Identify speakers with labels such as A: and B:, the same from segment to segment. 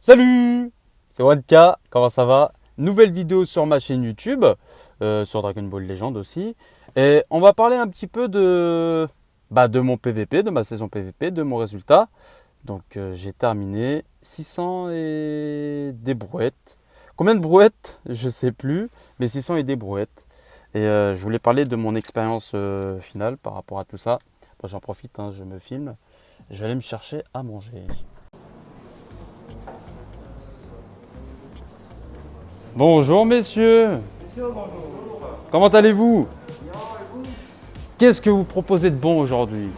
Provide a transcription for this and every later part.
A: Salut, c'est Wanka, comment ça va? Nouvelle vidéo sur ma chaîne YouTube, sur Dragon Ball Legend aussi. Et on va parler un petit peu de mon PVP, de ma saison PVP, de mon résultat. Donc j'ai terminé 600 et des brouettes. Combien de brouettes? Je sais plus, mais 600 et des brouettes. Et je voulais parler de mon expérience finale par rapport à tout ça. Bon, j'en profite, hein, je me filme. Je vais aller me chercher à manger. Bonjour messieurs, comment allez-vous? Qu'est-ce que vous proposez de bon aujourd'hui?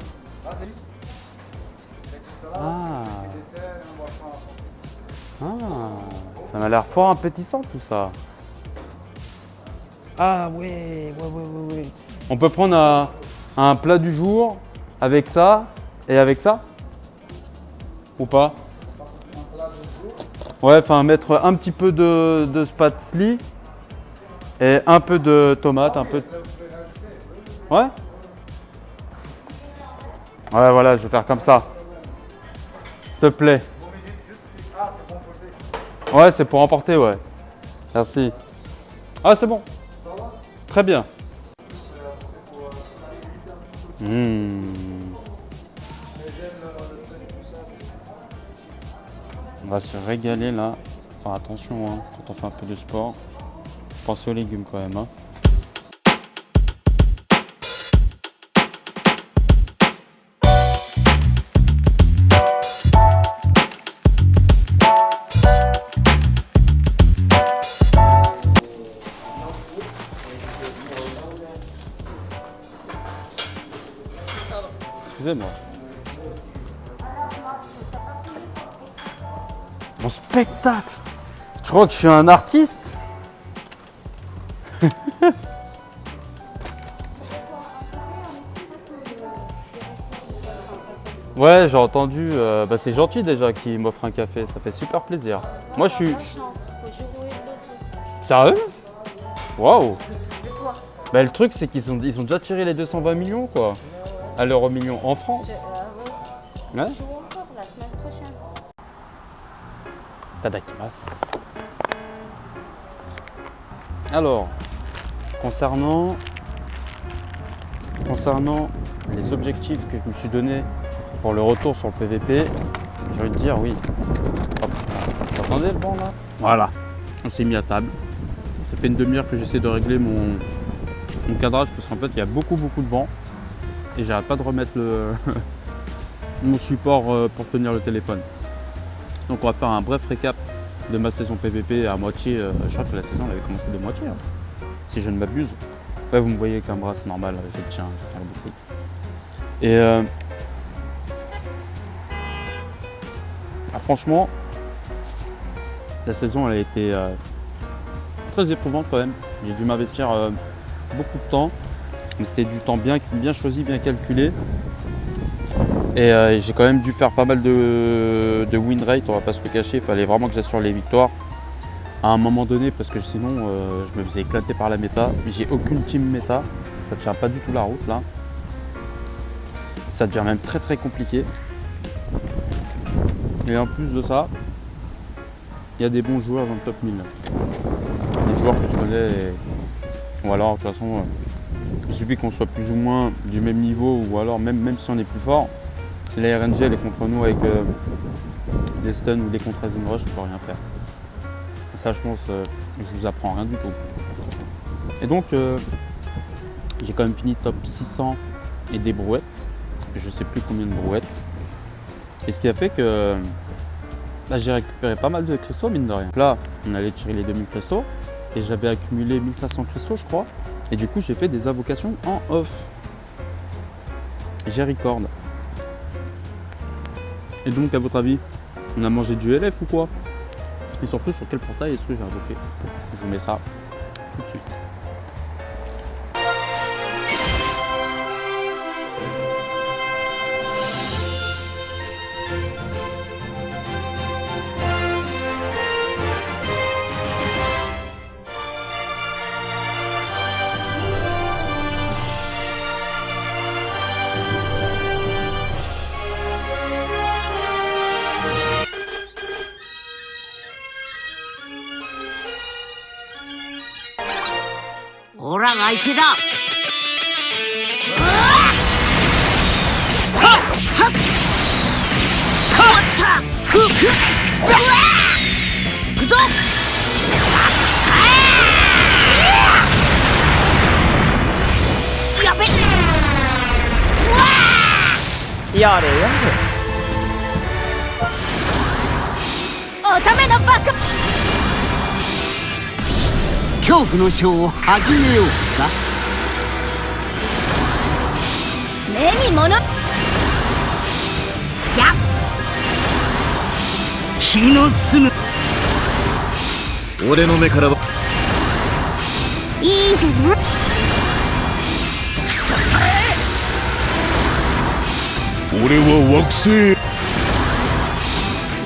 A: Ah, ah, ça m'a l'air fort appétissant tout ça. Ah ouais. On peut prendre un plat du jour avec ça et avec ça? Ou pas? Ouais, enfin mettre un petit peu de spatzli et un peu de tomate, un peu. Ouais? Ouais, voilà, je vais faire comme ça. S'il te plaît. Ouais, c'est pour emporter, ouais. Merci. Ah, c'est bon. Très bien. On va se régaler là. Faut faire attention hein, quand on fait un peu de sport. Pensez aux légumes quand même. Hein. Excusez-moi. Mon spectacle! Je crois que je suis un artiste. Ouais, j'ai entendu. C'est gentil déjà qu'il m'offre un café. Ça fait super plaisir. Moi, je suis. Sérieux? Waouh! Bah, le truc, c'est qu'ils ont déjà tiré les 220 millions, quoi. À l'euro million en France. Ouais? Tadakimasu. Alors, concernant les objectifs que je me suis donné pour le retour sur le PVP, je vais te dire oui. Hop. Vous entendez le vent là? Voilà, on s'est mis à table. Ça fait une demi-heure que j'essaie de régler mon cadrage parce qu'en fait il y a beaucoup de vent et j'arrête pas de remettre mon support pour tenir le téléphone. Donc on va faire un bref récap de ma saison PVP à moitié. Je crois que la saison elle avait commencé de moitié, hein, si je ne m'abuse. Ouais, vous me voyez avec un bras, c'est normal, je tiens la bouteille. Et franchement, la saison elle a été très éprouvante quand même. J'ai dû m'investir beaucoup de temps, mais c'était du temps bien choisi, bien calculé. Et j'ai quand même dû faire pas mal de win rate, on va pas se le cacher, il fallait vraiment que j'assure les victoires à un moment donné parce que sinon je me faisais éclater par la méta. J'ai aucune team méta, ça tient pas du tout la route là. Ça devient même très compliqué. Et en plus de ça, il y a des bons joueurs dans le top 1000. Des joueurs que je connais ou alors de toute façon il suffit qu'on soit plus ou moins du même niveau ou alors même si on est plus fort. Les RNG elle est contre nous avec des stuns ou des contre rush, on peut rien faire. Ça je pense je vous apprends rien du tout. Et donc j'ai quand même fini top 600 et des brouettes. Je sais plus combien de brouettes. Et ce qui a fait que j'ai récupéré pas mal de cristaux mine de rien. Là on allait tirer les 2000 cristaux et j'avais accumulé 1500 cristaux je crois. Et du coup j'ai fait des invocations en off. J'ai record. Et donc à votre avis, on a mangé du LF ou quoi? Et surtout sur quel portail est-ce que j'ai invoqué? Je vous mets ça tout de suite.
B: らが相手だ。行くぞ。やべっ。
C: やれやれ。
B: おためのバカ。恐怖のショーを始めようか。目に物。やっ。気の済む。
C: 俺の目からはい
B: いじゃない。
C: 俺は惑星。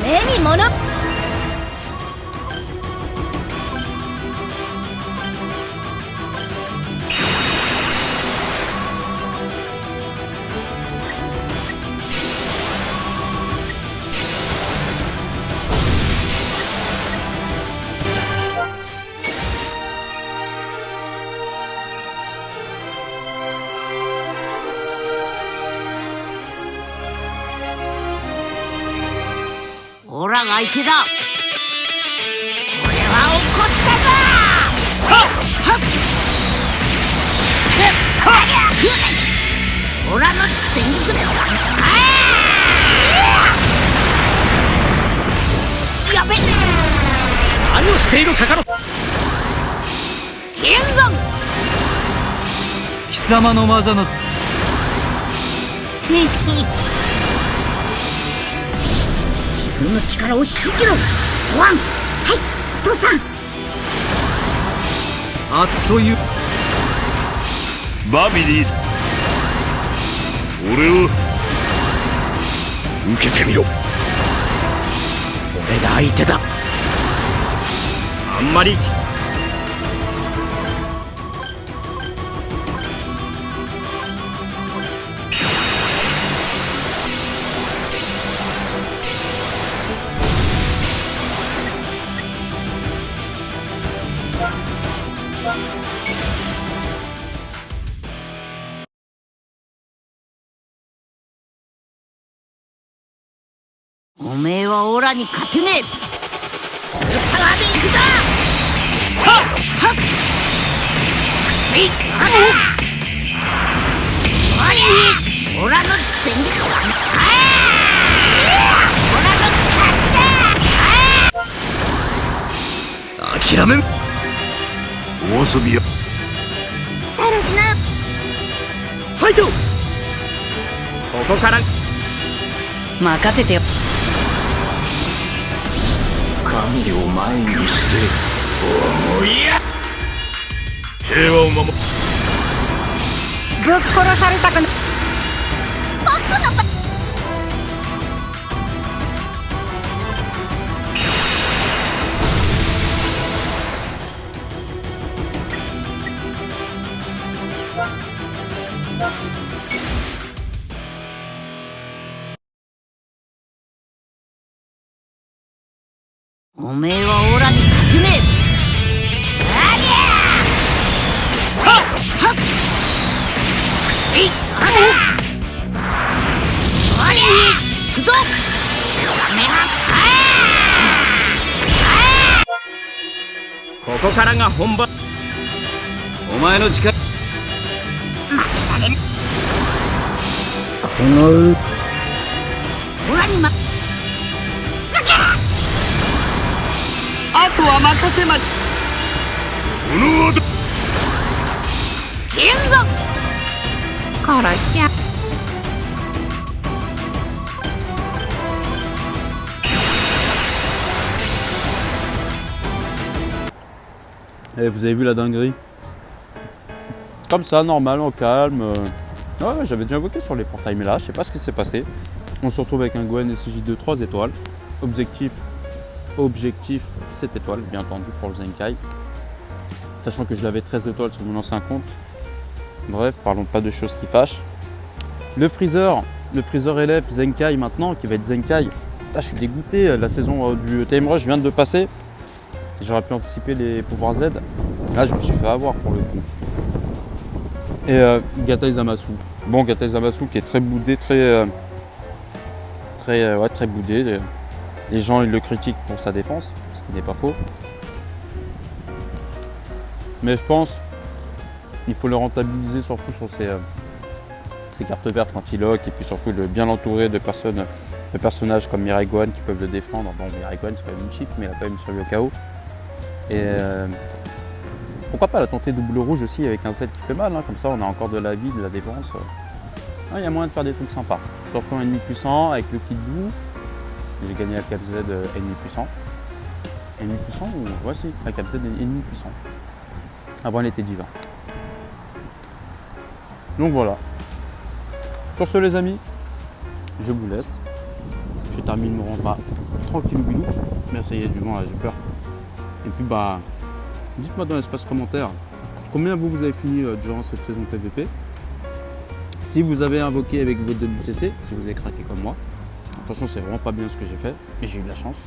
B: 目に物。オラが相手だ。俺は怒ったぞ。はっはっオラの全力だ。やべっ。
C: 何をしているカカロ。
B: 剣山。
C: 貴様の技の
B: 自分の力を信じろ。ワン。はい、父さん。
C: あっというバビリース。俺を受けてみろ。俺が相手だ。あんまり
B: おめえはオラに勝てねえ。パワーで行くぞ。はっはっせい。オラの全力。オラの勝ちだ。
C: 諦めん。お遊びや
B: だらしな。
C: ファイト。ここから
B: 任せてよ。
C: 神を前にして思いや平和を守る。
B: ぶっ殺されたくな。僕のおめえはオラに勝てねえ。ありゃはっはっせい。あり行くぞ。めは
C: ここからが本番。お前の力
B: 負けられん。
C: この
B: オラに
C: あとは任せま。この後
B: 剣山。殺しちゃ
A: Et vous avez vu la dinguerie? Comme ça, normal, au calme. Ouais, j'avais déjà invoqué sur les portails, mais là, je sais pas ce qui s'est passé. On se retrouve avec un Gohan SJ de 3 étoiles. Objectif 7 étoiles, bien entendu, pour le Zenkai. Sachant que je l'avais 13 étoiles sur mon ancien compte. Bref, parlons pas de choses qui fâchent. Le Freezer élève Zenkai maintenant, qui va être Zenkai. Ah, je suis dégoûté, la saison du Time Rush vient de passer. J'aurais pu anticiper les pouvoirs Z. Là, je me suis fait avoir pour le coup. Et Gata Zamasu. Bon, Gata Zamasu qui est très boudé, très boudé. Les gens ils le critiquent pour sa défense, ce qui n'est pas faux. Mais je pense qu'il faut le rentabiliser surtout sur ses cartes vertes quand il lock et puis surtout le bien l'entourer de personnages comme Mirai Gohan qui peuvent le défendre. Bon, Mirai Gohan c'est quand même une chip, mais il a quand même survécu au KO. Et pourquoi pas la tenter double rouge aussi avec un set qui fait mal, hein, comme ça on a encore de la vie, de la défense. Il y a moyen de faire des trucs sympas. Surtout un ennemi puissant avec le kit bout. J'ai gagné la KZ ennemi puissant. Ennemi puissant ou. Ouais, si, la KZ ennemi puissant. Avant, elle était divin. Donc voilà. Sur ce, les amis, je vous laisse. Je termine mon repas tranquillou bilou. Mais ça y est, du vent là, j'ai peur. Et puis, bah, dites-moi dans l'espace commentaire combien vous avez fini durant cette saison PVP. Si vous avez invoqué avec votre 2000 CC, si vous avez craqué comme moi. Attention, c'est vraiment pas bien ce que j'ai fait, mais j'ai eu de la chance.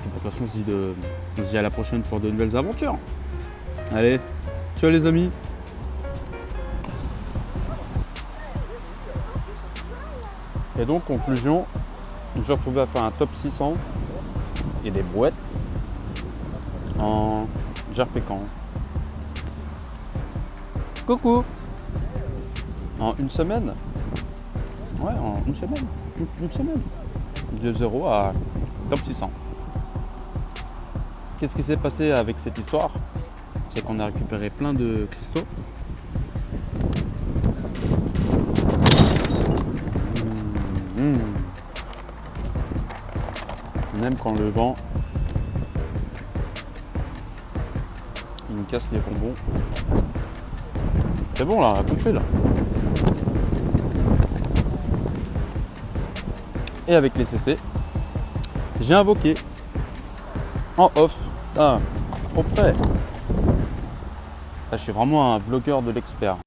A: Et de toute façon, on se dit à la prochaine pour de nouvelles aventures. Allez, ciao les amis. Et donc, conclusion, je me suis retrouvé à faire un top 600 et des brouettes en Gerpécan. Coucou. En une semaine. Ouais, en une semaine. Une semaine. De 0 à top 600. Qu'est-ce qui s'est passé avec cette histoire? C'est qu'on a récupéré plein de cristaux. Même quand le vent il me casse les bonbons. C'est bon là, on a tout fait là. Et avec les CC, j'ai invoqué en off. Ah, je suis trop prêt. Là, je suis vraiment un vlogueur de l'expert.